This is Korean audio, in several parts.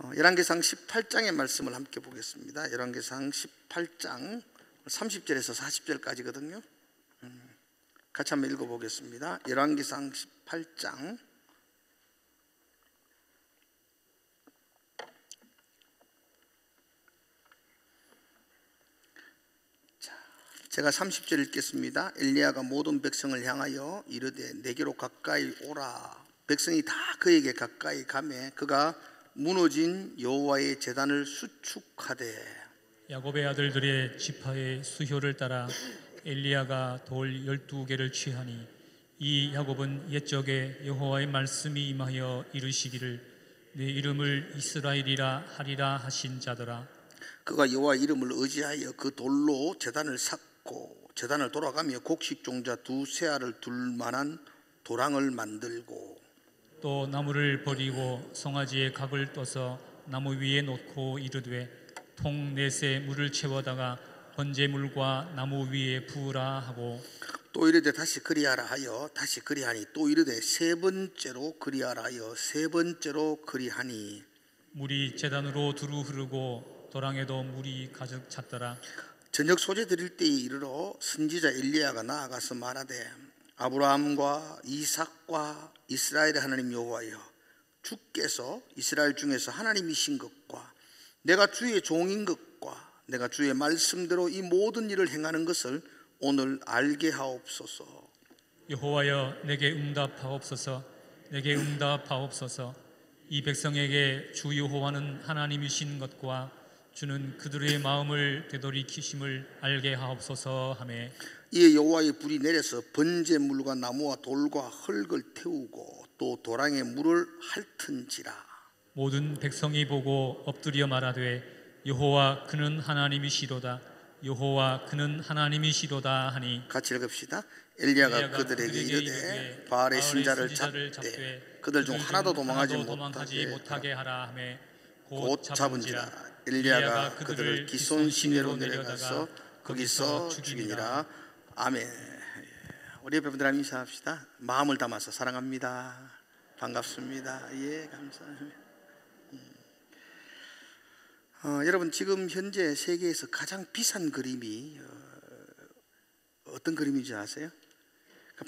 열왕기상 18장의 말씀을 함께 보겠습니다. 열왕기상 18장 30절에서 40절까지거든요. 같이 한번 읽어보겠습니다. 열왕기상 18장 제가 30절 읽겠습니다. 엘리야가 모든 백성을 향하여 이르되 내게로 가까이 오라. 백성이 다 그에게 가까이 가매 그가 무너진 여호와의 제단을 수축하되 야곱의 아들들의 지파의 수효를 따라 엘리야가 돌 12개를 취하니 이 야곱은 옛적에 여호와의 말씀이 임하여 이르시기를 내 이름을 이스라엘이라 하리라 하신 자더라. 그가 여호와 이름을 의지하여 그 돌로 제단을 쌓고 제단을 돌아가며 곡식 종자 두세 알을 둘 만한 도랑을 만들고 또 나무를 버리고 송아지에 각을 떠서 나무 위에 놓고 이르되 통 넷에 물을 채워다가 번제물과 나무 위에 부으라 하고 또 이르되 다시 그리하라 하여 다시 그리하니 또 이르되 세 번째로 그리하라 하여 세 번째로 그리하니 물이 제단으로 두루 흐르고 도랑에도 물이 가득 찼더라. 저녁 소재 드릴 때에 이르러 선지자 엘리야가 나아가서 말하되 아브라함과 이삭과 이스라엘의 하나님 여호와여 주께서 이스라엘 중에서 하나님이신 것과 내가 주의 종인 것과 내가 주의 말씀대로 이 모든 일을 행하는 것을 오늘 알게 하옵소서. 여호와여 내게 응답하옵소서. 내게 응답하옵소서. 이 백성에게 주 여호와는 하나님이신 것과 주는 그들의 마음을 되돌이키심을 알게 하옵소서 하매 이에 여호와의 불이 내려서 번제물과 나무와 돌과 흙을 태우고 또 도랑에 물을 핥은지라. 모든 백성이 보고 엎드려 말하되 여호와 그는 하나님이시로다. 여호와 그는 하나님이시로다 하니 같이 읽읍시다. 엘리야가 그들에게 이르되 바알의 신자를 잡되 그들 중 하나도 도망하지 못하게 하라 하매 곧 잡은지라. 엘리야가 그들을 기손 시내로 내려가서 거기서 죽이니라. 아멘. 우리 옆에 분들 인사합시다. 마음을 담아서 사랑합니다. 반갑습니다. 예, 감사합니다. 여러분 지금 현재 세계에서 가장 비싼 그림이 어떤 그림인지 아세요?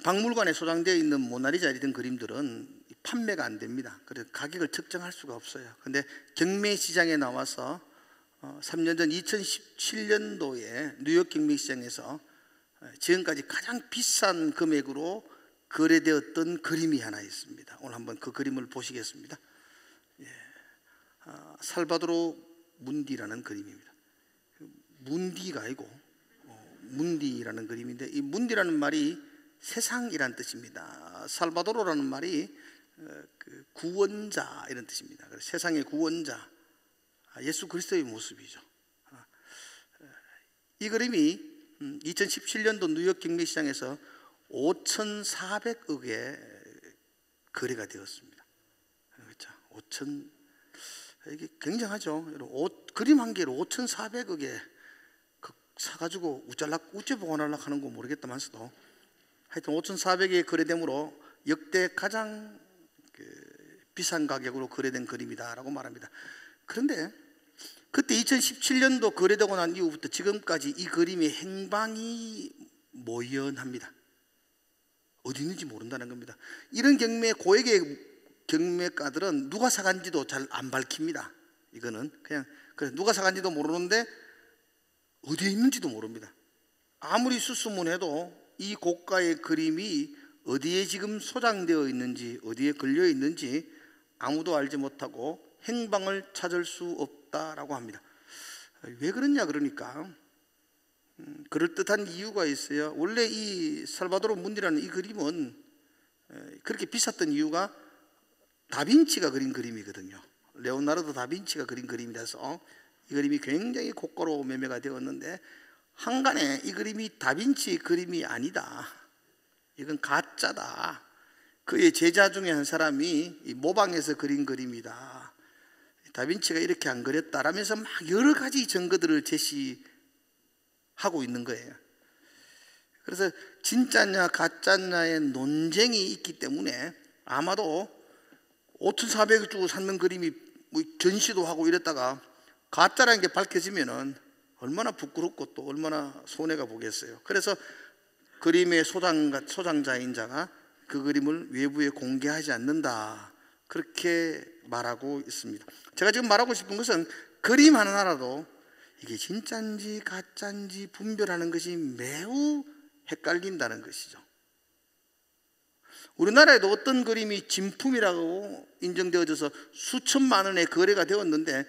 박물관에 소장되어 있는 모나리자 이런 그림들은 판매가 안 됩니다. 그래서 가격을 측정할 수가 없어요. 근데 경매시장에 나와서 3년 전 2017년도에 뉴욕 경매시장에서 지금까지 가장 비싼 금액으로 거래되었던 그림이 하나 있습니다. 오늘 한번 그 그림을 보시겠습니다. 살바도르 문디라는 그림입니다. 문디가 아니고 문디라는 그림인데 이 문디라는 말이 세상이란 뜻입니다. 살바도르라는 말이 구원자 이런 뜻입니다. 세상의 구원자 예수 그리스도의 모습이죠. 이 그림이 2017년도 뉴욕 경매시장에서 5,400억에 거래가 되었습니다. 그렇죠? 이게 굉장하죠. 그림 한 개로 5,400억에 사가지고 우째 보관하려고 하는 거 모르겠다면서도 하여튼 5,400억에 거래되므로 역대 가장 비싼 가격으로 거래된 그림이다라고 말합니다. 그런데 그때 2017년도 거래되고 난 이후부터 지금까지 이 그림의 행방이 모연합니다. 어디 있는지 모른다는 겁니다. 이런 고액의 경매가들은 누가 사간지도 잘 안 밝힙니다. 이거는 그냥 누가 사간지도 모르는데 어디에 있는지도 모릅니다. 아무리 수소문해도 이 고가의 그림이 어디에 지금 소장되어 있는지 어디에 걸려 있는지 아무도 알지 못하고 행방을 찾을 수 없다라고 합니다. 왜 그러냐 그러니까 그럴듯한 이유가 있어요. 원래 이 살바도르 문디라는 이 그림은 그렇게 비쌌던 이유가 다빈치가 그린 그림이거든요. 레오나르도 다빈치가 그린 그림이라서 이 그림이 굉장히 고가로 매매가 되었는데 한간에 이 그림이 다빈치 그림이 아니다. 이건 가짜다. 그의 제자 중에 한 사람이 모방해서 그린 그림이다. 다빈치가 이렇게 안 그렸다라면서 막 여러 가지 증거들을 제시하고 있는 거예요. 그래서 진짜냐 가짜냐의 논쟁이 있기 때문에 아마도 5,400억 주고 샀는 그림이 뭐 전시도 하고 이랬다가 가짜라는 게 밝혀지면은 얼마나 부끄럽고 또 얼마나 손해가 보겠어요. 그래서 그림의 소장자인 자가 그 그림을 외부에 공개하지 않는다, 그렇게 말하고 있습니다. 제가 지금 말하고 싶은 것은 그림 하나라도 이게 진짜인지 가짜인지 분별하는 것이 매우 헷갈린다는 것이죠. 우리나라에도 어떤 그림이 진품이라고 인정되어져서 수천만 원에 거래가 되었는데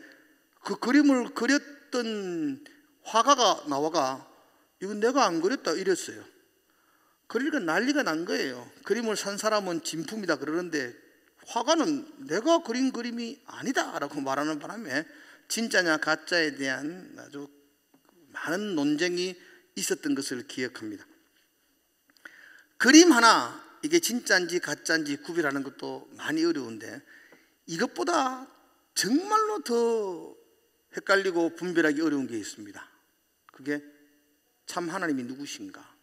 그 그림을 그렸던 화가가 나와가 이건 내가 안 그렸다 이랬어요. 그러니까 난리가 난 거예요. 그림을 산 사람은 진품이다 그러는데 화가는 내가 그린 그림이 아니다 라고 말하는 바람에 진짜냐 가짜에 대한 아주 많은 논쟁이 있었던 것을 기억합니다. 그림 하나 이게 진짜인지 가짜인지 구별하는 것도 많이 어려운데 이것보다 정말로 더 헷갈리고 분별하기 어려운 게 있습니다. 그게 참 하나님이 누구신가?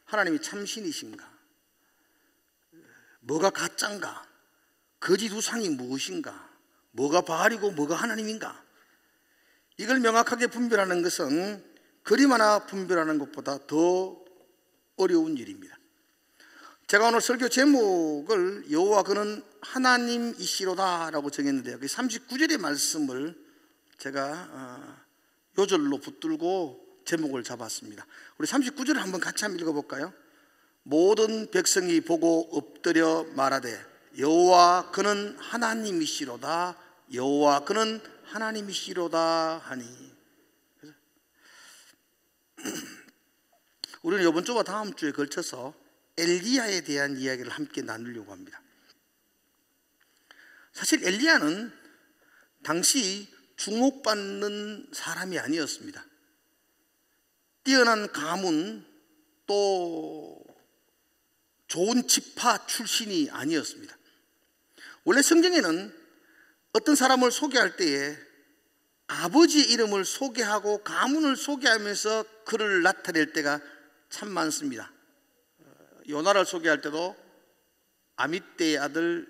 하나님이 참신이신가? 뭐가 가짜인가? 거짓 우상이 무엇인가? 뭐가 바알이고 뭐가 하나님인가? 이걸 명확하게 분별하는 것은 그림 하나 분별하는 것보다 더 어려운 일입니다. 제가 오늘 설교 제목을 여호와 그는 하나님이시로다 라고 정했는데요, 39절의 말씀을 제가 요절로 붙들고 제목을 잡았습니다. 우리 39절을 한번 같이 한번 읽어볼까요? 모든 백성이 보고 엎드려 말하되 여호와 그는 하나님이시로다, 여호와 그는 하나님이시로다 하니. 우리는 이번 주와 다음 주에 걸쳐서 엘리야에 대한 이야기를 함께 나누려고 합니다. 사실 엘리야는 당시 주목받는 사람이 아니었습니다. 뛰어난 가문 또 좋은 지파 출신이 아니었습니다. 원래 성경에는 어떤 사람을 소개할 때에 아버지의 이름을 소개하고 가문을 소개하면서 그를 나타낼 때가 참 많습니다. 요나를 소개할 때도 아미떼의 아들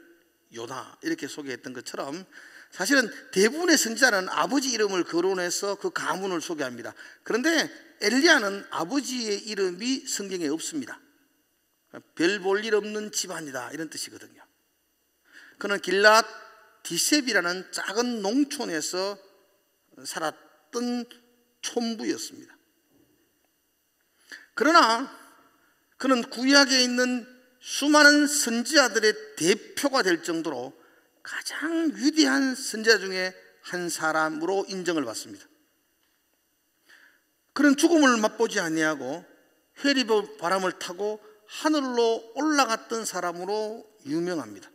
요나 이렇게 소개했던 것처럼 사실은 대부분의 선지자는 아버지 이름을 거론해서 그 가문을 소개합니다. 그런데 엘리야는 아버지의 이름이 성경에 없습니다. 별 볼 일 없는 집안이다 이런 뜻이거든요. 그는 길랏 디셉이라는 작은 농촌에서 살았던 촌부였습니다. 그러나 그는 구약에 있는 수많은 선지자들의 대표가 될 정도로 가장 위대한 선지자 중에 한 사람으로 인정을 받습니다. 그는 죽음을 맛보지 아니하고 회리의 바람을 타고 하늘로 올라갔던 사람으로 유명합니다.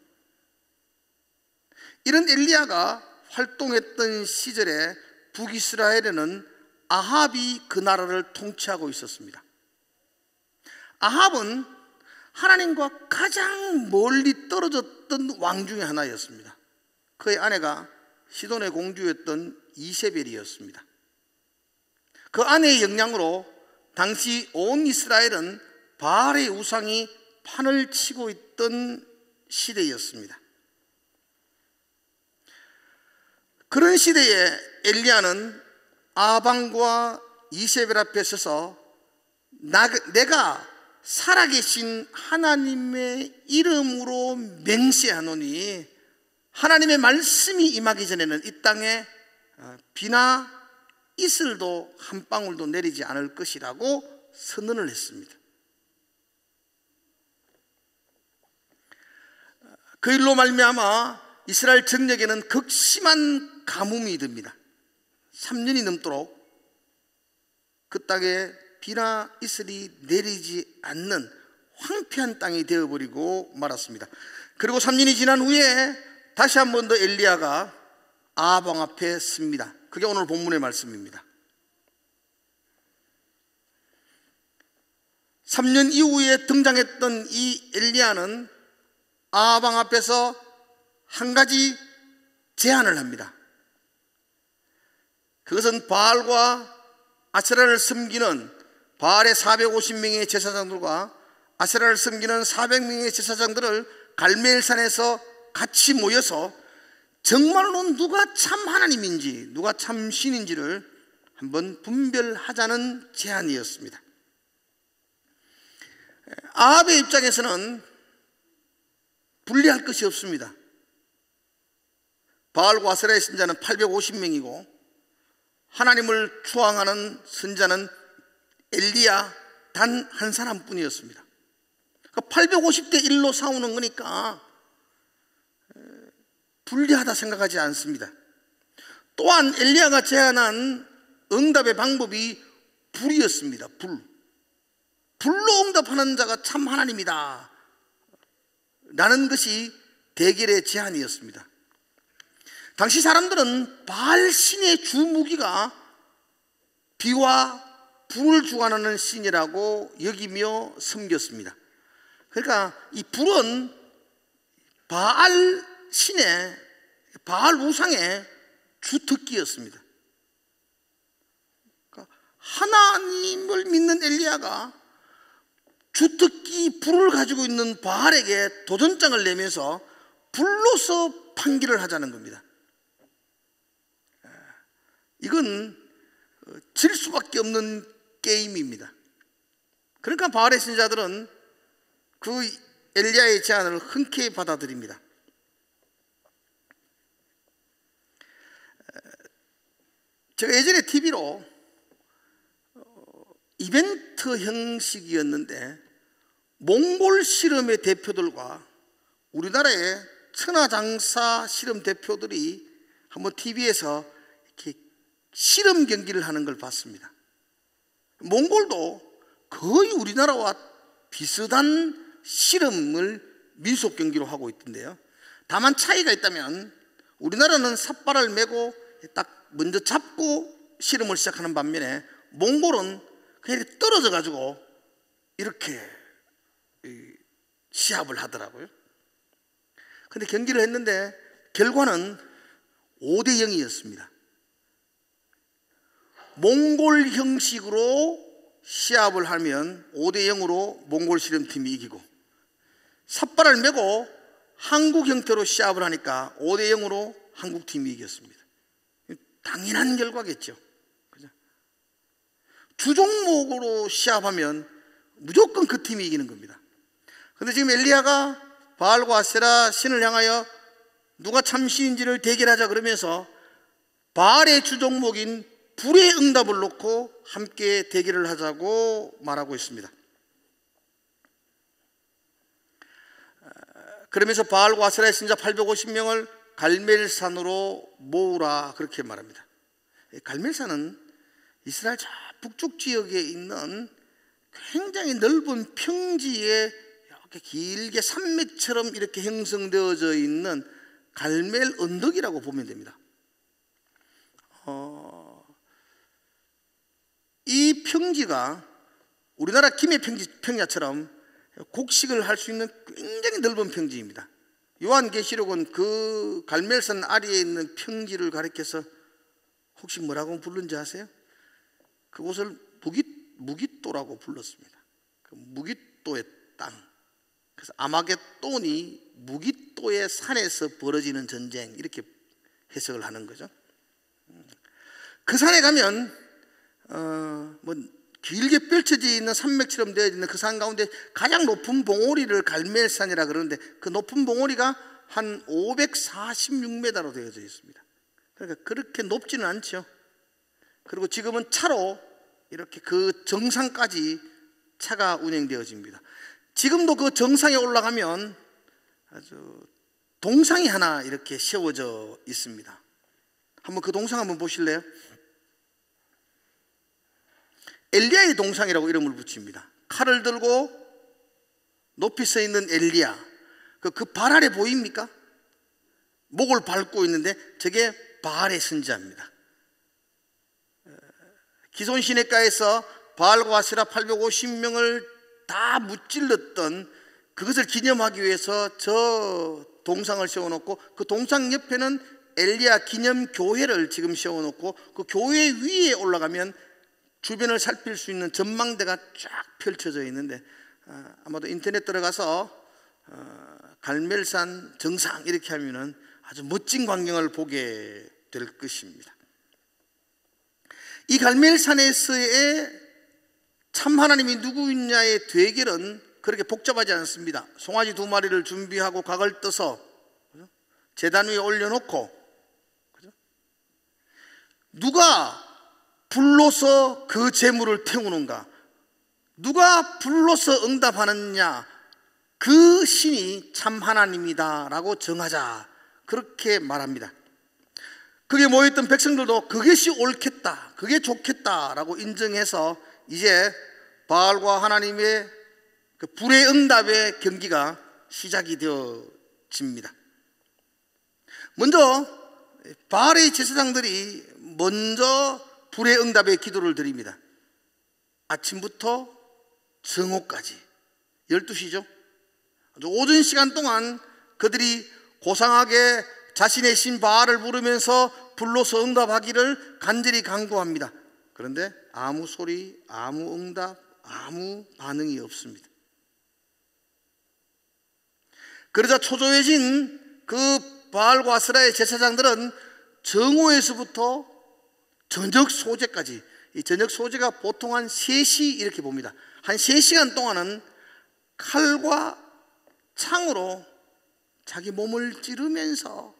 이런 엘리야가 활동했던 시절에 북이스라엘에는 아합이 그 나라를 통치하고 있었습니다. 아합은 하나님과 가장 멀리 떨어졌던 왕 중에 하나였습니다. 그의 아내가 시돈의 공주였던 이세벨이었습니다. 그 아내의 영향으로 당시 온 이스라엘은 바알의 우상이 판을 치고 있던 시대였습니다. 그런 시대에 엘리야는 아방과 이세벨 앞에 서서 내가 살아계신 하나님의 이름으로 맹세하노니 하나님의 말씀이 임하기 전에는 이 땅에 비나 이슬도 한 방울도 내리지 않을 것이라고 선언을 했습니다. 그 일로 말미암아 이스라엘 전역에는 극심한 가뭄이 듭니다. 3년이 넘도록 그 땅에 비나 이슬이 내리지 않는 황폐한 땅이 되어버리고 말았습니다. 그리고 3년이 지난 후에 다시 한 번 더 엘리야가 아방 앞에 섭니다. 그게 오늘 본문의 말씀입니다. 3년 이후에 등장했던 이 엘리야는 아방 앞에서 한 가지 제안을 합니다. 그것은 바알과 아세라를 섬기는 바알의 450명의 제사장들과 아세라를 섬기는 400명의 제사장들을 갈멜산에서 같이 모여서 정말로 누가 참 하나님인지 누가 참 신인지를 한번 분별하자는 제안이었습니다. 아합의 입장에서는 분리할 것이 없습니다. 바알과 아세라의 신자는 850명이고 하나님을 추앙하는 선자는 엘리야 단 한 사람뿐이었습니다. 850대 1로 싸우는 거니까 불리하다 생각하지 않습니다. 또한 엘리야가 제안한 응답의 방법이 불이었습니다. 불로 응답하는 자가 참 하나님이다 라는 것이 대결의 제안이었습니다. 당시 사람들은 바알 신의 주 무기가 비와 불을 주관하는 신이라고 여기며 섬겼습니다. 그러니까 이 불은 바알 신의, 바알 우상의 주특기였습니다. 그러니까 하나님을 믿는 엘리야가 주특기 불을 가지고 있는 바알에게 도전장을 내면서 불로서 판결을 하자는 겁니다. 이건 질 수밖에 없는 게임입니다. 그러니까 바알의 신자들은 그 엘리야의 제안을 흔쾌히 받아들입니다. 제가 예전에 TV로 이벤트 형식이었는데 몽골 실험의 대표들과 우리나라의 천하장사 실험 대표들이 한번 TV에서 이렇게 실험 경기를 하는 걸 봤습니다. 몽골도 거의 우리나라와 비슷한 실험을 민속 경기로 하고 있던데요. 다만 차이가 있다면 우리나라는 삿발을 메고 딱 먼저 잡고 실험을 시작하는 반면에 몽골은 그냥 이렇게 떨어져 가지고 이렇게 시합을 하더라고요. 근데 경기를 했는데 결과는 5대 0이었습니다. 몽골 형식으로 시합을 하면 5대 0으로 몽골 실험팀이 이기고, 삿발을 메고 한국 형태로 시합을 하니까 5대 0으로 한국팀이 이겼습니다. 당연한 결과겠죠. 그죠? 주종목으로 시합하면 무조건 그 팀이 이기는 겁니다. 그런데 지금 엘리야가 바알과 아세라 신을 향하여 누가 참 신인지를 대결하자 그러면서 바알의 주종목인 불의 응답을 놓고 함께 대결을 하자고 말하고 있습니다. 그러면서 바알과 아세라의 신자 850명을 갈멜산으로 모으라 그렇게 말합니다. 갈멜산은 이스라엘 저 북쪽 지역에 있는 굉장히 넓은 평지에 이렇게 길게 산맥처럼 이렇게 형성되어져 있는 갈멜 언덕이라고 보면 됩니다. 이 평지가 우리나라 김해 평야처럼 곡식을 할 수 있는 굉장히 넓은 평지입니다. 요한계시록은 그 갈멜산 아래에 있는 평지를 가리켜서 혹시 뭐라고 부르는지 아세요? 그곳을 무깃도라고 불렀습니다. 그 무깃도의 땅. 그래서 아마겟돈이 무깃도의 산에서 벌어지는 전쟁, 이렇게 해석을 하는 거죠. 그 산에 가면 뭐 길게 펼쳐져 있는 산맥처럼 되어 있는 그 산 가운데 가장 높은 봉우리를 갈멜산이라 그러는데, 그 높은 봉우리가 한 546m로 되어져 있습니다. 그러니까 그렇게 높지는 않죠. 그리고 지금은 차로 이렇게 그 정상까지 차가 운행되어집니다. 지금도 그 정상에 올라가면 아주 동상이 하나 이렇게 세워져 있습니다. 한번 그 동상 한번 보실래요? 엘리야의 동상이라고 이름을 붙입니다. 칼을 들고 높이 서 있는 엘리야, 그 발 아래 보입니까? 목을 밟고 있는데 저게 바알의 선자입니다. 기손 시내가에서 바알과 아세라 850명을 다 무찔렀던 그것을 기념하기 위해서 저 동상을 세워놓고, 그 동상 옆에는 엘리야 기념교회를 지금 세워놓고, 그 교회 위에 올라가면 주변을 살필 수 있는 전망대가 쫙 펼쳐져 있는데, 아마도 인터넷 들어가서 갈멜산 정상 이렇게 하면은 아주 멋진 광경을 보게 될 것입니다. 이 갈멜산에서의 참 하나님이 누구냐의 대결은 그렇게 복잡하지 않습니다. 송아지 2마리를 준비하고 각을 떠서 제단 위에 올려놓고 누가 불로서 그 재물을 태우는가, 누가 불로서 응답하느냐, 그 신이 참 하나님이다 라고 정하자, 그렇게 말합니다. 그게 모였던 백성들도 그것이 옳겠다, 그게 좋겠다 라고 인정해서 이제 바알과 하나님의 그 불의 응답의 경기가 시작이 되어집니다. 먼저 바알의 제사장들이 먼저 불의 응답의 기도를 드립니다. 아침부터 정오까지 12시죠. 오전 시간 동안 그들이 고상하게 자신의 신 바알을 부르면서 불로서 응답하기를 간절히 간구합니다. 그런데 아무 소리, 아무 응답, 아무 반응이 없습니다. 그러자 초조해진 그 바알과 아스라의 제사장들은 정오에서부터 저녁 소재까지, 이 저녁 소재가 보통 한 3시 이렇게 봅니다. 한 3시간 동안은 칼과 창으로 자기 몸을 찌르면서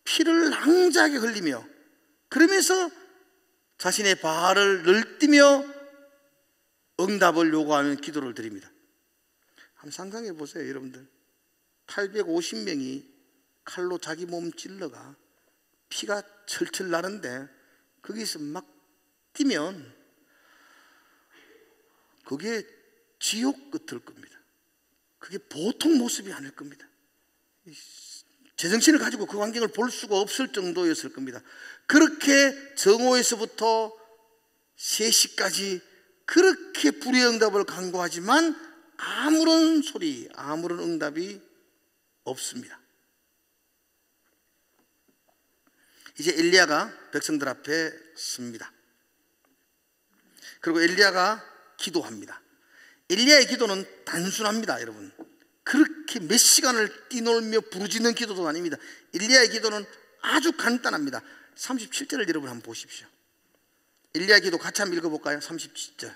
피를 낭자하게 흘리며, 그러면서 자신의 바알을 늘뛰며 응답을 요구하는 기도를 드립니다. 한번 상상해 보세요, 여러분들. 850명이 칼로 자기 몸 찔러가 피가 철철 나는데 거기서 막 뛰면 그게 지옥 같을 겁니다. 그게 보통 모습이 아닐 겁니다. 제정신을 가지고 그 광경을 볼 수가 없을 정도였을 겁니다. 그렇게 정오에서부터 3시까지 그렇게 불의 응답을 간구하지만 아무런 소리, 아무런 응답이 없습니다. 이제 엘리야가 백성들 앞에 섭니다. 그리고 엘리야가 기도합니다. 엘리야의 기도는 단순합니다, 여러분. 그렇게 몇 시간을 뛰놀며 부르짖는 기도도 아닙니다. 엘리야의 기도는 아주 간단합니다. 37절을 여러분 한번 보십시오. 엘리야의 기도 같이 한번 읽어볼까요? 37절.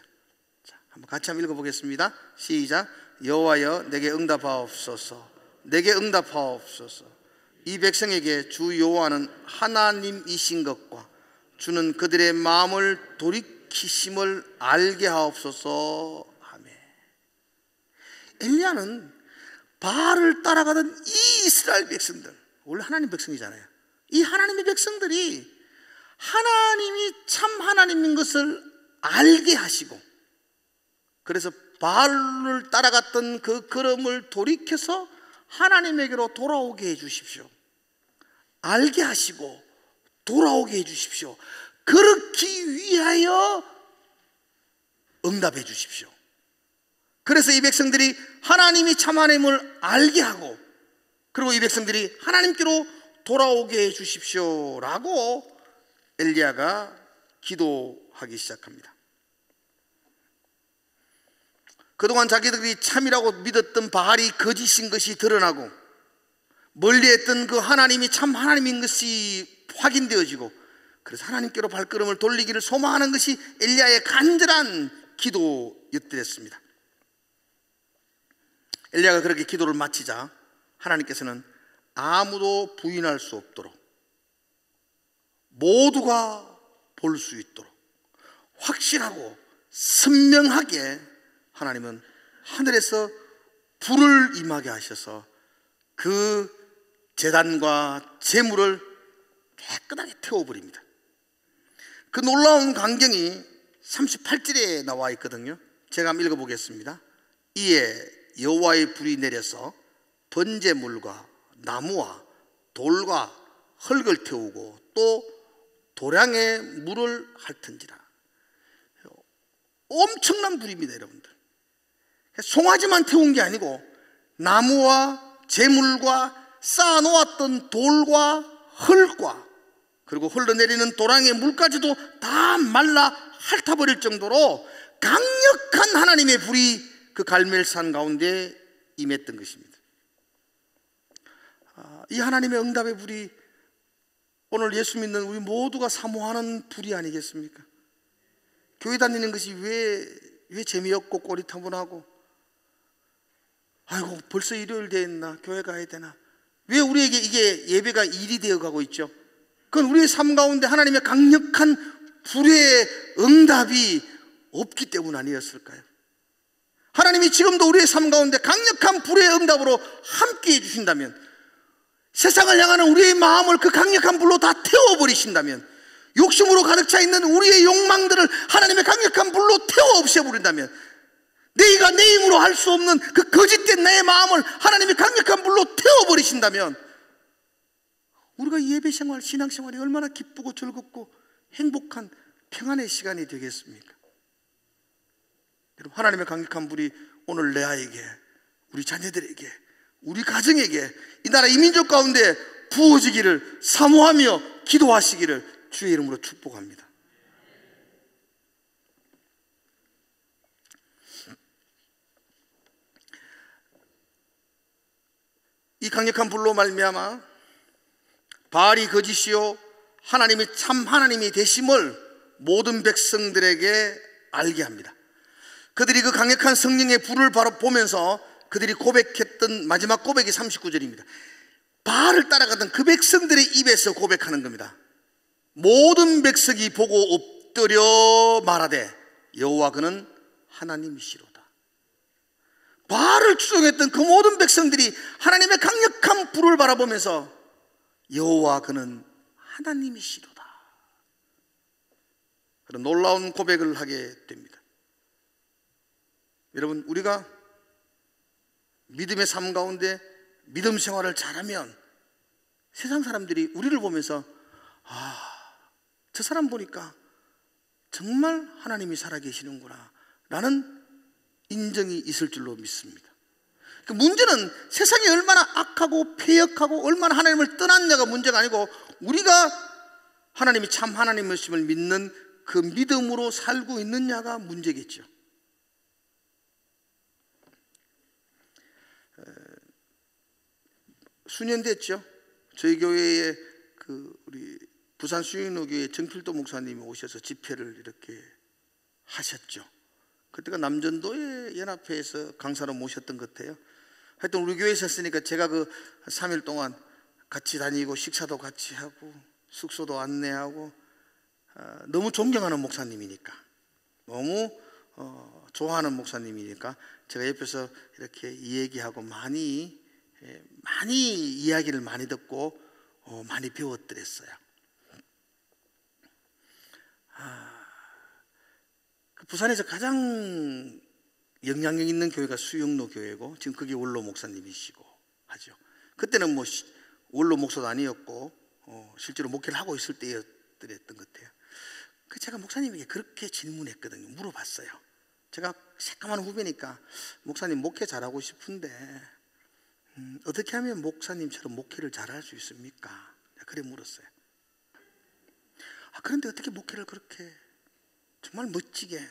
자, 한번 같이 한번 읽어보겠습니다. 시작. 여호와여 내게 응답하옵소서. 내게 응답하옵소서. 이 백성에게 주 여호와는 하나님이신 것과 주는 그들의 마음을 돌이키심을 알게 하옵소서. 아멘. 엘리야는 바알을 따라가던 이 이스라엘 백성들, 원래 하나님 백성이잖아요. 이 하나님의 백성들이 하나님이 참 하나님인 것을 알게 하시고, 그래서 바알을 따라갔던 그 걸음을 돌이켜서 하나님에게로 돌아오게 해 주십시오. 알게 하시고 돌아오게 해 주십시오. 그렇기 위하여 응답해 주십시오. 그래서 이 백성들이 하나님이 참 하나님을 알게 하고, 그리고 이 백성들이 하나님께로 돌아오게 해 주십시오 라고 엘리야가 기도하기 시작합니다. 그동안 자기들이 참이라고 믿었던 바알이 거짓인 것이 드러나고, 멀리했던 그 하나님이 참 하나님인 것이 확인되어지고, 그래서 하나님께로 발걸음을 돌리기를 소망하는 것이 엘리야의 간절한 기도였더랬습니다. 엘리야가 그렇게 기도를 마치자 하나님께서는 아무도 부인할 수 없도록, 모두가 볼 수 있도록 확실하고 선명하게 하나님은 하늘에서 불을 임하게 하셔서 그 제단과 제물을 깨끗하게 태워버립니다. 그 놀라운 광경이 38절에 나와 있거든요. 제가 한번 읽어보겠습니다. 이에 여호와의 불이 내려서 번제물과 나무와 돌과 흙을 태우고 또 도량에 물을 핥은지라. 엄청난 불입니다, 여러분들. 송아지만 태운 게 아니고 나무와 제물과 쌓아놓았던 돌과 흙과, 그리고 흘러내리는 도량의 물까지도 다 말라 핥아버릴 정도로 강력한 하나님의 불이 그 갈멜산 가운데 임했던 것입니다. 이 하나님의 응답의 불이 오늘 예수 믿는 우리 모두가 사모하는 불이 아니겠습니까? 교회 다니는 것이 왜 재미없고 꼬리타분하고, 아이고 벌써 일요일 되었나, 교회 가야 되나, 왜 우리에게 이게 예배가 일이 되어 가고 있죠? 그건 우리의 삶 가운데 하나님의 강력한 불의 응답이 없기 때문 아니었을까요? 하나님이 지금도 우리의 삶 가운데 강력한 불의 응답으로 함께 해주신다면, 세상을 향하는 우리의 마음을 그 강력한 불로 다 태워버리신다면, 욕심으로 가득 차 있는 우리의 욕망들을 하나님의 강력한 불로 태워 없애버린다면, 내가 내 힘으로 할 수 없는 그 거짓된 나의 마음을 하나님의 강력한 불로 태워버리신다면, 우리가 예배생활, 신앙생활이 얼마나 기쁘고 즐겁고 행복한 평안의 시간이 되겠습니까? 여러분, 하나님의 강력한 불이 오늘 레아에게, 우리 자녀들에게, 우리 가정에게, 이 나라 이민족 가운데 부어지기를 사모하며 기도하시기를 주의 이름으로 축복합니다. 이 강력한 불로 말미암아 바알이 거짓이요 하나님이 참 하나님이 되심을 모든 백성들에게 알게 합니다. 그들이 그 강력한 성령의 불을 바로 보면서 그들이 고백했던 마지막 고백이 39절입니다. 바알을 따라가던 그 백성들의 입에서 고백하는 겁니다. 모든 백성이 보고 엎드려 말하되 여호와 그는 하나님이시로다. 바알을 추종했던 그 모든 백성들이 하나님의 강력한 불을 바라보면서 여호와 그는 하나님이시로다, 그런 놀라운 고백을 하게 됩니다. 여러분, 우리가 믿음의 삶 가운데 믿음 생활을 잘하면 세상 사람들이 우리를 보면서 저 사람 보니까 정말 하나님이 살아계시는구나 라는 인정이 있을 줄로 믿습니다. 그 문제는 세상이 얼마나 악하고 패역하고 얼마나 하나님을 떠났냐가 문제가 아니고, 우리가 하나님이 참 하나님이심을 믿는 그 믿음으로 살고 있느냐가 문제겠죠. 수년 됐죠. 저희 교회에 우리 부산 수영로교회 정필도 목사님이 오셔서 집회를 이렇게 하셨죠. 그때가 남전도의 연합회에서 강사로 모셨던 것 같아요. 하여튼 우리 교회에서 했으니까 제가 그 3일 동안 같이 다니고 식사도 같이 하고 숙소도 안내하고, 너무 존경하는 목사님이니까, 너무 좋아하는 목사님이니까 제가 옆에서 이렇게 얘기하고 많이 이야기를 많이 듣고 많이 배웠더랬어요. 부산에서 가장 영향력 있는 교회가 수영로 교회고, 지금 그게 원로 목사님이시고 하죠. 그때는 뭐 원로 목사도 아니었고 실제로 목회를 하고 있을 때였던 것 같아요. 제가 목사님에게 그렇게 질문했거든요. 물어봤어요. 제가 새까만 후배니까 목사님 목회 잘하고 싶은데 어떻게 하면 목사님처럼 목회를 잘할 수 있습니까? 그래 물었어요. 그런데 어떻게 목회를 그렇게 정말 멋지게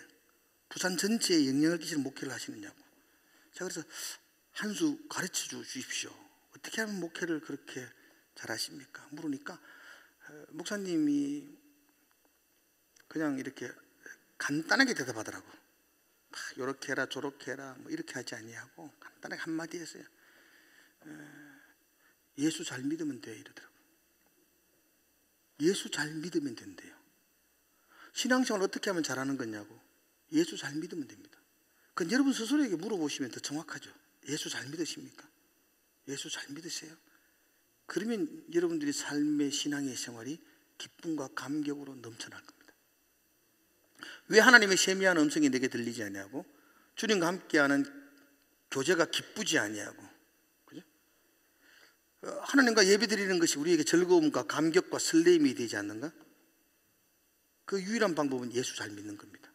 부산 전체에 영향을 끼치는 목회를 하시느냐고. 제가 그래서 한 수 가르쳐 주십시오. 어떻게 하면 목회를 그렇게 잘하십니까? 물으니까 목사님이 그냥 이렇게 간단하게 대답하더라고. 이렇게 해라 저렇게 해라 뭐 이렇게 하지 아니하고 간단하게 한마디 했어요. 예수 잘 믿으면 돼 이러더라고. 예수 잘 믿으면 된대요. 신앙생활 어떻게 하면 잘하는 거냐고. 예수 잘 믿으면 됩니다. 그건 여러분 스스로에게 물어보시면 더 정확하죠. 예수 잘 믿으십니까? 예수 잘 믿으세요? 그러면 여러분들이 삶의 신앙의 생활이 기쁨과 감격으로 넘쳐날 겁니다. 왜 하나님의 세미한 음성이 내게 들리지 아니하고 주님과 함께하는 교제가 기쁘지 아니하고, 그죠? 하나님과 예배드리는 것이 우리에게 즐거움과 감격과 설렘이 되지 않는가? 그 유일한 방법은 예수 잘 믿는 겁니다.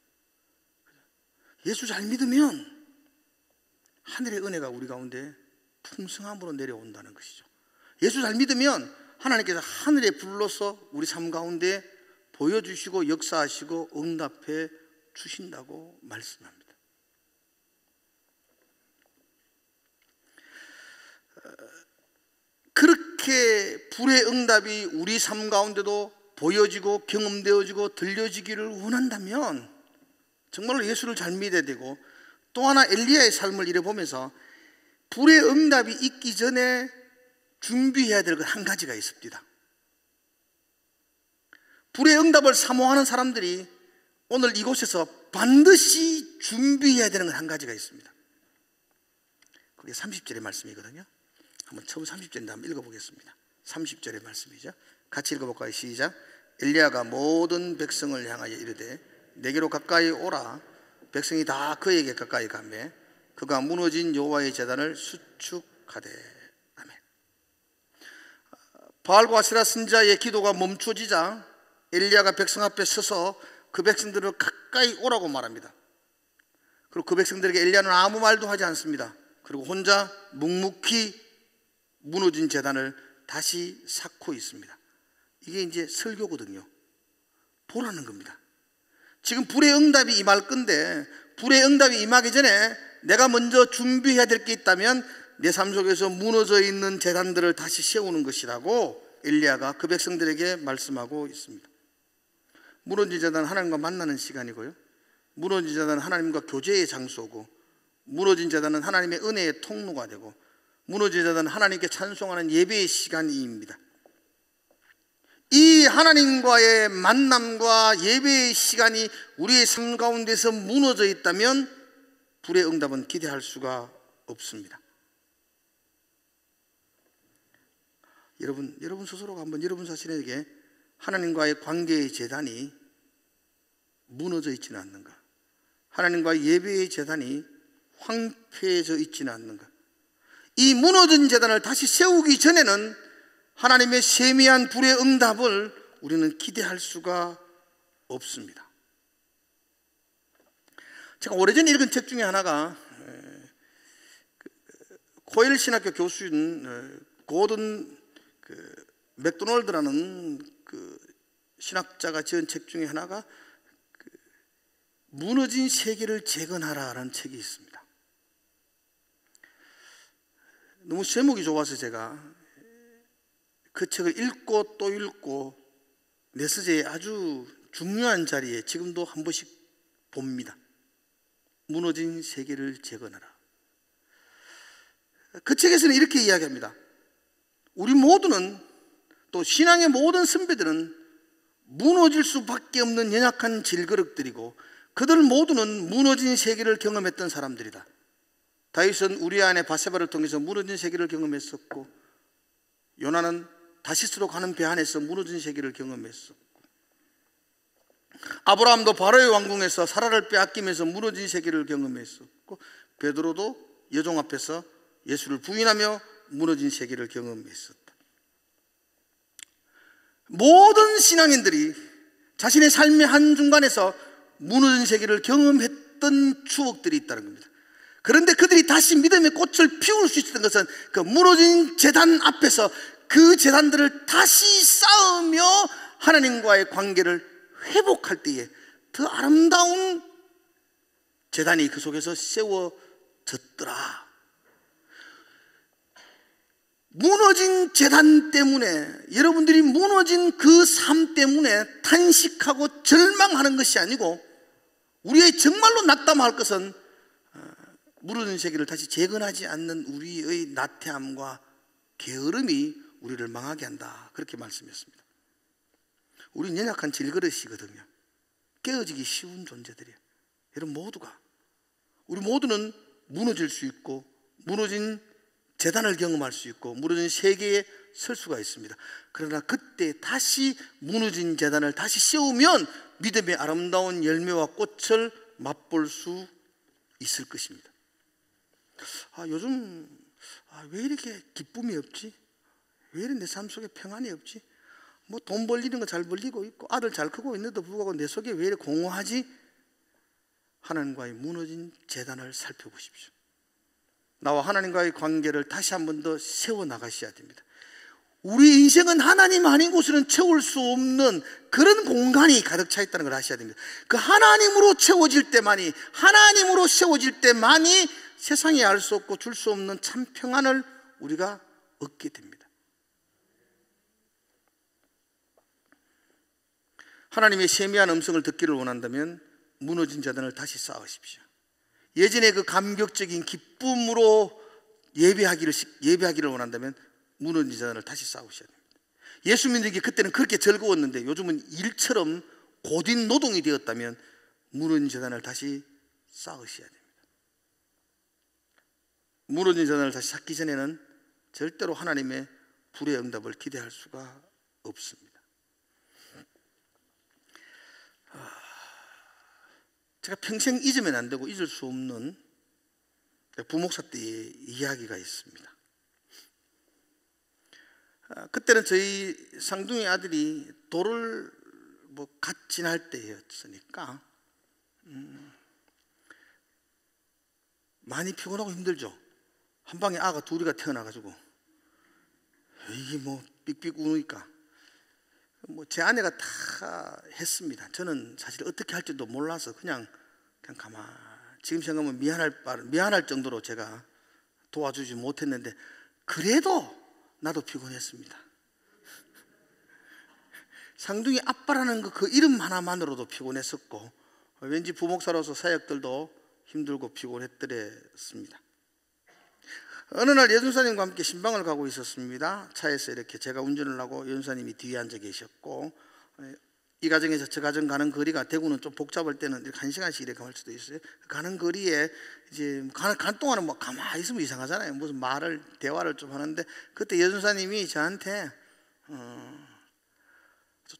예수 잘 믿으면 하늘의 은혜가 우리 가운데 풍성함으로 내려온다는 것이죠. 예수 잘 믿으면 하나님께서 하늘의 불로서 우리 삶 가운데 보여주시고 역사하시고 응답해 주신다고 말씀합니다. 이렇게 불의 응답이 우리 삶 가운데도 보여지고 경험되어지고 들려지기를 원한다면 정말로 예수를 잘 믿어야 되고, 또 하나 엘리야의 삶을 이래 보면서 불의 응답이 있기 전에 준비해야 될 것 한 가지가 있습니다. 불의 응답을 사모하는 사람들이 오늘 이곳에서 반드시 준비해야 되는 것 한 가지가 있습니다. 그게 30절의 말씀이거든요. 한번 처음 30절인데 한번 읽어보겠습니다. 30절의 말씀이죠. 같이 읽어볼까요? 시작. 엘리야가 모든 백성을 향하여 이르되 내게로 가까이 오라. 백성이 다 그에게 가까이 가매 그가 무너진 여호와의 제단을 수축하되. 아멘. 바알과 아세라 선지자의 기도가 멈춰지자 엘리야가 백성 앞에 서서 그 백성들을 가까이 오라고 말합니다. 그리고 그 백성들에게 엘리야는 아무 말도 하지 않습니다. 그리고 혼자 묵묵히 무너진 제단을 다시 쌓고 있습니다. 이게 이제 설교거든요. 보라는 겁니다. 지금 불의 응답이 임할 건데, 불의 응답이 임하기 전에 내가 먼저 준비해야 될 게 있다면 내 삶 속에서 무너져 있는 제단들을 다시 세우는 것이라고 엘리야가 그 백성들에게 말씀하고 있습니다. 무너진 제단은 하나님과 만나는 시간이고요, 무너진 제단은 하나님과 교제의 장소고, 무너진 제단은 하나님의 은혜의 통로가 되고, 무너진 제단은 하나님께 찬송하는 예배의 시간입니다. 이 하나님과의 만남과 예배의 시간이 우리의 삶 가운데서 무너져 있다면 불의 응답은 기대할 수가 없습니다. 여러분 스스로가 한번 여러분 자신에게 하나님과의 관계의 제단이 무너져 있지는 않는가? 하나님과의 예배의 제단이 황폐해져 있지는 않는가? 이 무너진 제단을 다시 세우기 전에는 하나님의 세미한 불의 응답을 우리는 기대할 수가 없습니다. 제가 오래전에 읽은 책 중에 하나가 코엘 신학교 교수인 고든 맥도널드라는 그 신학자가 지은 책 중에 하나가 무너진 세계를 재건하라라는 책이 있습니다. 너무 제목이 좋아서 제가 그 책을 읽고 또 읽고 메시지의 아주 중요한 자리에 지금도 한 번씩 봅니다. 무너진 세계를 재건하라. 그 책에서는 이렇게 이야기합니다. 우리 모두는, 또 신앙의 모든 선배들은 무너질 수밖에 없는 연약한 질그릇들이고, 그들 모두는 무너진 세계를 경험했던 사람들이다. 다윗은 우리아 안에 바세바를 통해서 무너진 세계를 경험했었고, 요나는 다시스로 가는 배 안에서 무너진 세계를 경험했었고, 아브라함도 바로의 왕궁에서 사라를 빼앗기면서 무너진 세계를 경험했었고, 베드로도 여종 앞에서 예수를 부인하며 무너진 세계를 경험했었다. 모든 신앙인들이 자신의 삶의 한중간에서 무너진 세계를 경험했던 추억들이 있다는 겁니다. 그런데 그들이 다시 믿음의 꽃을 피울 수 있었던 것은 그 무너진 제단 앞에서 그 제단들을 다시 쌓으며 하나님과의 관계를 회복할 때에 더 아름다운 제단이 그 속에서 세워졌더라. 무너진 제단 때문에, 여러분들이 무너진 그 삶 때문에 탄식하고 절망하는 것이 아니고, 우리의 정말로 낙담할 것은 무너진 세계를 다시 재건하지 않는 우리의 나태함과 게으름이 우리를 망하게 한다. 그렇게 말씀했습니다. 우리는 연약한 질그릇이거든요. 깨어지기 쉬운 존재들이에요. 여러분 우리 모두는 무너질 수 있고, 무너진 제단을 경험할 수 있고, 무너진 세계에 설 수가 있습니다. 그러나 그때 다시 무너진 제단을 다시 세우면 믿음의 아름다운 열매와 꽃을 맛볼 수 있을 것입니다. 요즘 왜 이렇게 기쁨이 없지? 왜 이렇게 내 삶 속에 평안이 없지? 뭐 돈 벌리는 거 잘 벌리고 있고 아들 잘 크고 있는데도 불구하고 내 속에 왜 이렇게 공허하지? 하나님과의 무너진 제단을 살펴보십시오. 나와 하나님과의 관계를 다시 한 번 더 세워나가셔야 됩니다. 우리 인생은 하나님 아닌 곳으로는 채울 수 없는 그런 공간이 가득 차 있다는 걸 아셔야 됩니다. 그 하나님으로 채워질 때만이, 하나님으로 세워질 때만이 세상에 알 수 없고 줄 수 없는 참 평안을 우리가 얻게 됩니다. 하나님의 세미한 음성을 듣기를 원한다면 무너진 자단을 다시 쌓으십시오. 예전에 그 감격적인 기쁨으로 예배하기를 원한다면 무너진 자단을 다시 쌓으셔야 됩니다. 예수 믿는 게 그때는 그렇게 즐거웠는데 요즘은 일처럼 고된 노동이 되었다면 무너진 자단을 다시 쌓으셔야 됩니다. 무너진 자단을 다시 쌓기 전에는 절대로 하나님의 불의 응답을 기대할 수가 없습니다. 제가 평생 잊으면 안 되고 잊을 수 없는 부목사 때의 이야기가 있습니다. 그때는 저희 쌍둥이 아들이 돌을 갓 지날 때였으니까 많이 피곤하고 힘들죠. 한 방에 아가 둘이가 태어나가지고 이게 삑삑 우니까 제 아내가 다 했습니다. 저는 사실 어떻게 할지도 몰라서 그냥 가만, 지금 생각하면 미안할 정도로 제가 도와주지 못했는데 그래도 나도 피곤했습니다. 상둥이 아빠라는 그 이름 하나만으로도 피곤했었고 왠지 부목사로서 사역들도 힘들고 피곤했더랬습니다. 어느 날 예순사님과 함께 신방을 가고 있었습니다. 차에서 이렇게 제가 운전을 하고 예순사님이 뒤에 앉아 계셨고, 이 가정에서 저 가정 가는 거리가 대구는 좀 복잡할 때는 이렇게 1시간씩 이렇게 갈 수도 있어요. 가는 거리에 이제 가는 동안은 가만히 있으면 이상하잖아요. 무슨 대화를 좀 하는데 그때 예순사님이 저한테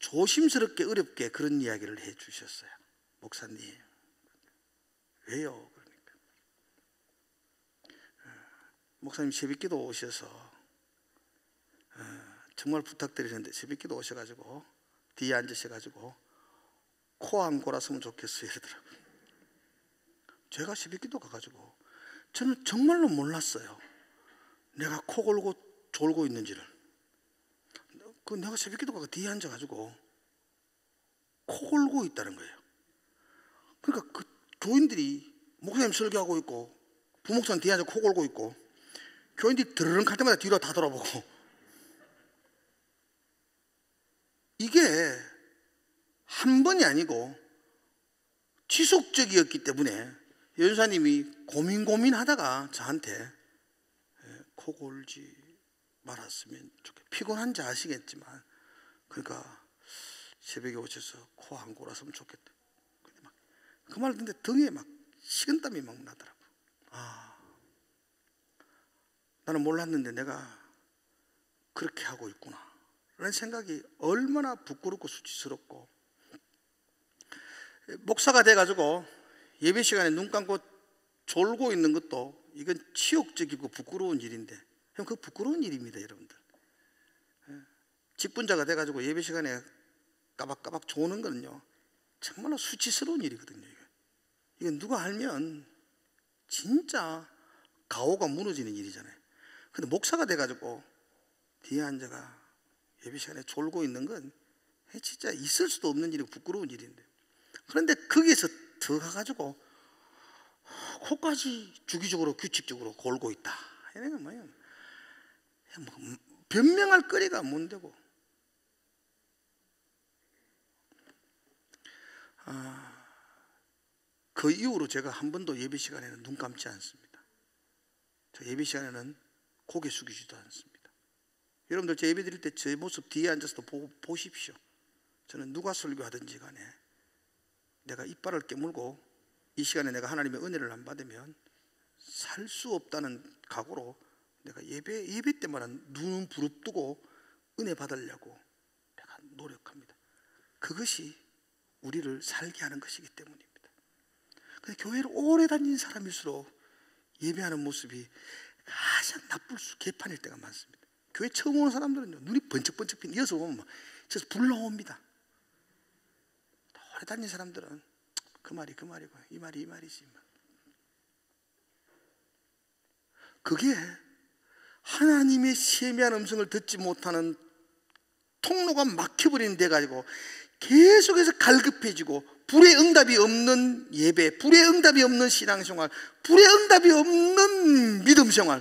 조심스럽게 어렵게 그런 이야기를 해 주셨어요. 목사님, 왜요? 그러니까 목사님 새벽기도 오셔서 정말 부탁드리는데 새벽기도 오셔가지고 뒤에 앉으셔가지고 코 안 골았으면 좋겠어요 이러더라고요. 제가 새벽기도 가가지고 저는 정말로 몰랐어요. 내가 코 골고 졸고 있는지를. 내가 새벽기도 가서 뒤에 앉아가지고 코 골고 있다는 거예요. 그러니까 그 교인들이 목사님 설교하고 있고 부목사님 뒤에 앉아 코 골고 있고 교인들이 드르릉 할 때마다 뒤로 다 돌아보고 이게 한 번이 아니고 지속적이었기 때문에 연사님이 고민하다가 저한테 코 골지 말았으면 좋겠다. 피곤한지 아시겠지만 그러니까 새벽에 오셔서 코 안 골았으면 좋겠다. 그 말 듣는데 등에 막 식은땀이 막 나더라고. 나는 몰랐는데 내가 그렇게 하고 있구나 라는 생각이 얼마나 부끄럽고 수치스럽고, 목사가 돼가지고 예배 시간에 눈 감고 졸고 있는 것도 이건 치욕적이고 부끄러운 일인데, 그 부끄러운 일입니다 여러분들. 직분자가 돼가지고 예배 시간에 까박까박 조는 거는요 정말로 수치스러운 일이거든요. 이건 누가 알면 진짜 가오가 무너지는 일이잖아요. 근데 목사가 돼가지고 뒤에 앉아가 예배 시간에 졸고 있는 건 진짜 있을 수도 없는 일이고 부끄러운 일인데, 그런데 거기에서 더 가가지고 코까지 주기적으로 규칙적으로 골고 있다. 이런 건 변명할 거리가 못 되고. 그 이후로 제가 한 번도 예배 시간에는 눈 감지 않습니다. 저 예배 시간에는 고개 숙이지도 않습니다. 여러분들 제 예배 드릴 때 제 모습 뒤에 앉아서 보십시오. 저는 누가 설교하든지 간에 내가 이빨을 깨물고 이 시간에 내가 하나님의 은혜를 안 받으면 살 수 없다는 각오로 내가 예배 때마다 눈 부릅뜨고 은혜 받으려고 내가 노력합니다. 그것이 우리를 살게 하는 것이기 때문입니다. 근데 교회를 오래 다닌 사람일수록 예배하는 모습이 가장 개판일 때가 많습니다. 교회 처음 오는 사람들은 눈이 번쩍번쩍 핀, 이어서 보면 저서 불 나옵니다. 오래 다닌 사람들은 그 말이 그 말이고 이 말이 이 말이지. 그게 하나님의 세미한 음성을 듣지 못하는 통로가 막혀버리는 데 가지고 계속해서 갈급해지고, 불의 응답이 없는 예배, 불의 응답이 없는 신앙생활, 불의 응답이 없는 믿음생활,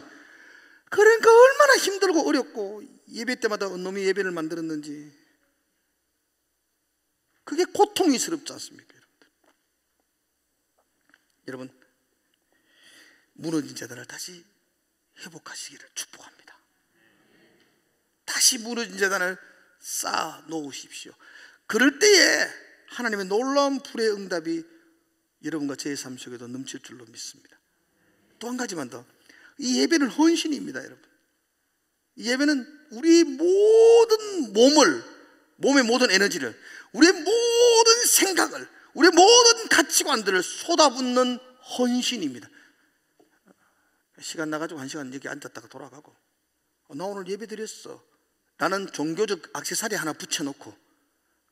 그러니까 얼마나 힘들고 어렵고 예배 때마다 놈이 예배를 만들었는지. 그게 고통이스럽지 않습니까? 여러분, 무너진 재단을 다시 회복하시기를 축복합니다. 다시 무너진 재단을 쌓아 놓으십시오. 그럴 때에 하나님의 놀라운 불의 응답이 여러분과 제 삶 속에도 넘칠 줄로 믿습니다. 또 한 가지만 더, 이 예배는 헌신입니다. 여러분, 이 예배는 우리 모든 몸의 모든 에너지를, 우리의 모든 생각을, 우리의 모든 가치관들을 쏟아붓는 헌신입니다. 시간 나가지고 1시간 여기 앉았다가 돌아가고, 나 오늘 예배 드렸어, 나는 종교적 액세서리 하나 붙여놓고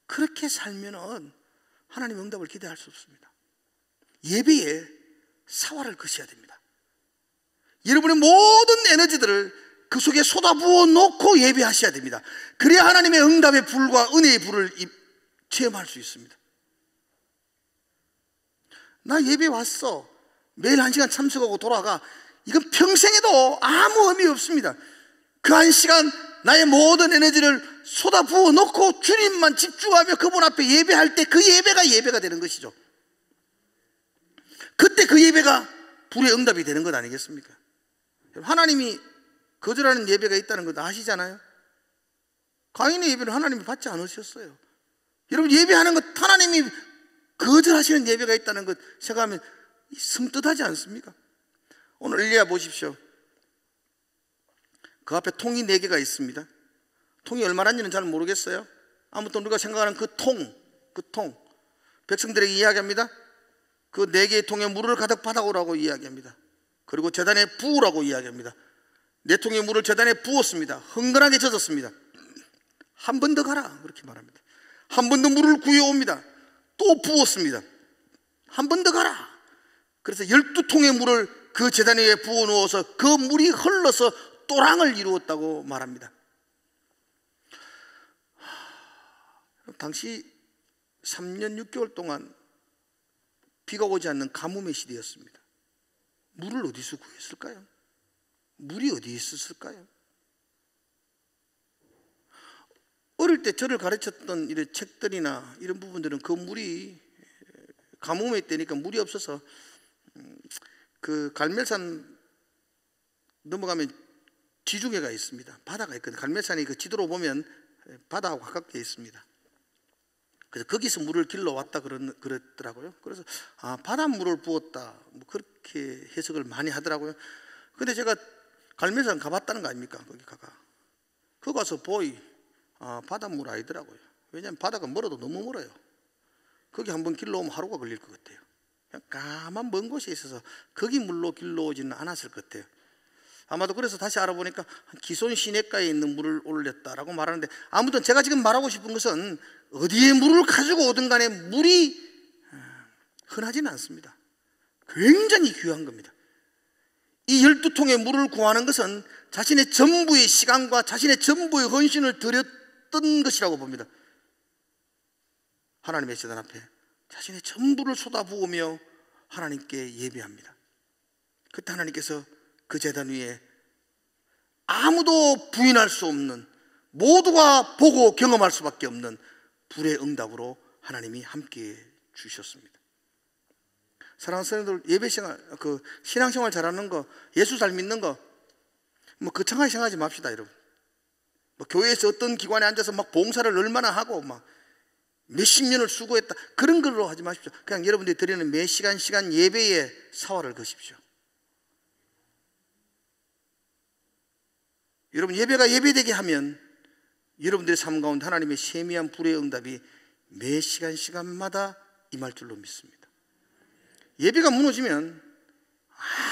그렇게 살면은 하나님 응답을 기대할 수 없습니다. 예배에 사활을 거셔야 됩니다. 여러분의 모든 에너지들을 그 속에 쏟아부어 놓고 예배하셔야 됩니다. 그래야 하나님의 응답의 불과 은혜의 불을 체험할 수 있습니다. 나 예배 왔어, 매일 1시간 참석하고 돌아가, 이건 평생에도 아무 의미 없습니다. 그 1시간 나의 모든 에너지를 쏟아부어 놓고 주님만 집중하며 그분 앞에 예배할 때 그 예배가 되는 것이죠. 그때 그 예배가 불의 응답이 되는 것 아니겠습니까? 하나님이 거절하는 예배가 있다는 거 아시잖아요. 가인의 예배를 하나님이 받지 않으셨어요. 여러분, 예배하는 것, 하나님이 거절하시는 예배가 있다는 것 생각하면 성뜻하지 않습니까? 오늘 엘리야 보십시오. 그 앞에 통이 4개가 있습니다. 통이 얼마나인지는 잘 모르겠어요. 아무튼 우리가 생각하는 그 통, 백성들에게 이야기합니다. 그 4개의 통에 물을 가득 받아오라고 이야기합니다. 그리고 제단에 부으라고 이야기합니다. 4통의 물을 제단에 부었습니다. 흥건하게 젖었습니다. 한 번 더 가라, 그렇게 말합니다. 한 번 더 물을 구해옵니다. 또 부었습니다. 한 번 더 가라. 그래서 12통의 물을 그 제단 위에 부어 놓아서 그 물이 흘러서 또랑을 이루었다고 말합니다. 당시 3년 6개월 동안 비가 오지 않는 가뭄의 시대였습니다. 물을 어디서 구했을까요? 물이 어디에 있었을까요? 어릴 때 저를 가르쳤던 이런 책들이나 이런 부분들은 그 물이 가뭄의 때니까 물이 없어서 그 갈멜산 넘어가면 지중해가 있습니다. 바다가 있거든요. 갈멜산이 그 지도로 보면 바다하고 가깝게 있습니다. 그래서 거기서 물을 길러왔다 그랬더라고요. 그래서 바닷물을 부었다, 뭐 그렇게 해석을 많이 하더라고요. 근데 제가 갈멜산 가봤다는 거 아닙니까? 거기 가서 바닷물 아니더라고요. 왜냐하면 바다가 멀어도 너무 멀어요. 거기 한번 길러오면 하루가 걸릴 것 같아요. 그냥 까만 먼 곳에 있어서 거기 물로 길러오지는 않았을 것 같아요. 아마도 그래서 다시 알아보니까 기손 시냇가에 있는 물을 올렸다라고 말하는데, 아무튼 제가 지금 말하고 싶은 것은 어디에 물을 가지고 오든 간에 물이 흔하지는 않습니다. 굉장히 귀한 겁니다. 이 12통의 물을 구하는 것은 자신의 전부의 시간과 자신의 전부의 헌신을 드렸던 것이라고 봅니다. 하나님의 제단 앞에 자신의 전부를 쏟아부으며 하나님께 예배합니다. 그때 하나님께서 그 제단 위에 아무도 부인할 수 없는, 모두가 보고 경험할 수밖에 없는 불의 응답으로 하나님이 함께 주셨습니다. 사랑하는 성도들, 예배생활, 신앙생활 잘하는 거, 예수 잘 믿는 거, 뭐 거창하게 생각하지 맙시다, 여러분. 뭐 교회에서 어떤 기관에 앉아서 막 봉사를 얼마나 하고 막 몇십 년을 수고했다, 그런 걸로 하지 마십시오. 그냥 여러분들이 드리는 매 시간 예배에 사활을 거십시오. 여러분, 예배가 예배되게 하면 여러분들의 삶 가운데 하나님의 세미한 불의 응답이 매 시간마다 임할 줄로 믿습니다. 예배가 무너지면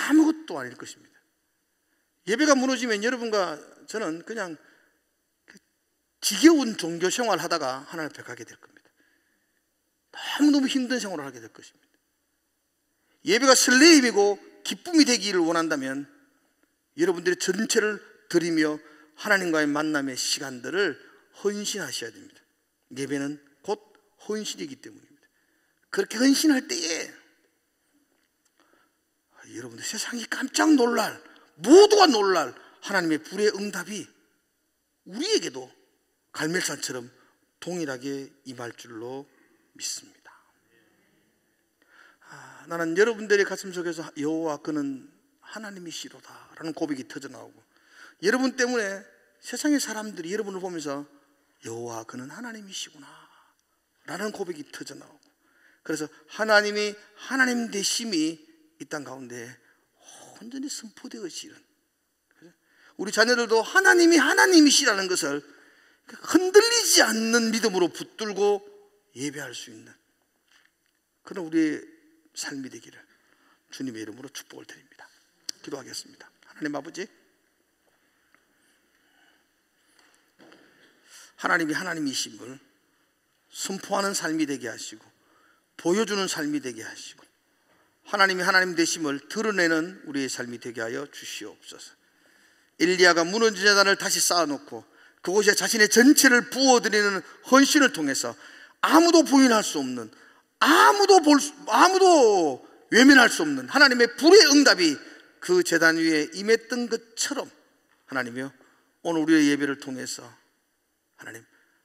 아무것도 아닐 것입니다. 예배가 무너지면 여러분과 저는 그냥 지겨운 종교 생활 하다가 하나님 앞에 가게 될 겁니다. 너무너무 힘든 생활을 하게 될 것입니다. 예배가 설레임이고 기쁨이 되기를 원한다면 여러분들의 전체를 드리며 하나님과의 만남의 시간들을 헌신하셔야 됩니다. 예배는 곧 헌신이기 때문입니다. 그렇게 헌신할 때에 여러분들 세상이 깜짝 놀랄, 모두가 놀랄 하나님의 불의 응답이 우리에게도 갈멜산처럼 동일하게 임할 줄로 믿습니다. 나는 여러분들의 가슴 속에서 여호와 그는 하나님이시로다 라는 고백이 터져나오고, 여러분 때문에 세상의 사람들이 여러분을 보면서 여호와 그는 하나님이시구나 라는 고백이 터져나오고, 그래서 하나님이 하나님 되심이 이 땅 가운데 온전히 선포되어지는, 우리 자녀들도 하나님이 하나님이시라는 것을 흔들리지 않는 믿음으로 붙들고 예배할 수 있는 그런 우리의 삶이 되기를 주님의 이름으로 축복을 드립니다. 기도하겠습니다. 하나님 아버지, 하나님이 하나님이심을 선포하는 삶이 되게 하시고 보여주는 삶이 되게 하시고 하나님이 하나님 되심을 드러내는 우리의 삶이 되게 하여 주시옵소서. 엘리야가 무너진 제단을 다시 쌓아놓고 그곳에 자신의 전체를 부어드리는 헌신을 통해서 아무도 부인할 수 없는, 아무도 외면할 수 없는 하나님의 불의 응답이 그 제단 위에 임했던 것처럼, 하나님이여, 오늘 우리의 예배를 통해서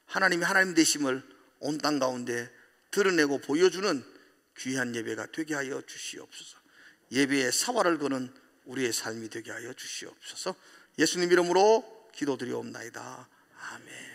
하나님이 하나님 되심을 온 땅 가운데 드러내고 보여주는 귀한 예배가 되게 하여 주시옵소서. 예배의 사활을 거는 우리의 삶이 되게 하여 주시옵소서. 예수님 이름으로 기도드리옵나이다. 아멘.